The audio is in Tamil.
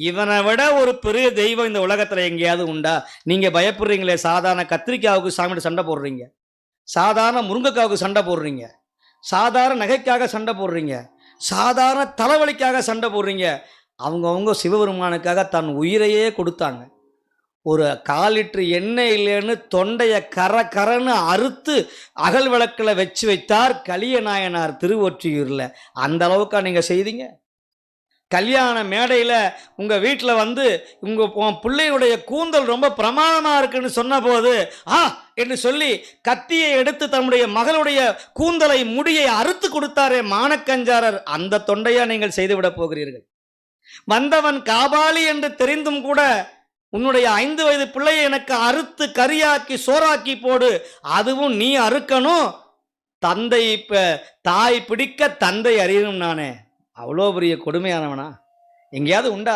இவனை விட ஒரு பெரிய தெய்வம் இந்த உலகத்துல எங்கேயாவது உண்டா? நீங்க பயப்படுறீங்களே, சாதாரண கத்திரிக்காவுக்கு சாமிகிட்ட சண்டை போடுறீங்க, சாதாரண முருங்கைக்காவுக்கு சண்டை போடுறீங்க, சாதாரண நகைக்காக சண்டை போடுறீங்க, சாதாரண தலைவலிக்காக சண்டை போடுறீங்க. அவங்கவங்க சிவபெருமானுக்காக தன் உயிரையே கொடுத்தாங்க. ஒரு 1/4 லிட்டர் எண்ணெய் இல்லைன்னு தொண்டைய கரன்னு அறுத்து அகல் விளக்கில் வச்சு வைத்தார் கலியநாயனார் திருவொற்றியூரில். அந்த அளவுக்கா நீங்கள் செய்தீங்க? கல்யாண மேடையில் உங்கள் வீட்டில் வந்து உன் பிள்ளையுடைய கூந்தல் ரொம்ப பிரமாதமாக இருக்குன்னு சொன்னபோது என்று சொல்லி கத்தியை எடுத்து தன்னுடைய மகளுடைய கூந்தலை முடியை அறுத்து கொடுத்தாரே மானக்கஞ்சாரர், அந்த தொண்டையா நீங்கள் செய்துவிடப் போகிறீர்கள்? வந்தவன் காபாலி என்று தெரிந்தும் கூட உன்னுடைய 5 வயது பிள்ளையை எனக்கு அறுத்து கரியாக்கி சோறாக்கி போடு, அதுவும் நீ அறுக்கணும். தந்தை தாய் பிடிக்க தந்தை அறியணும். நானே அவ்வளோ பெரிய கொடுமையானவனா? எங்கேயாவது உண்டா?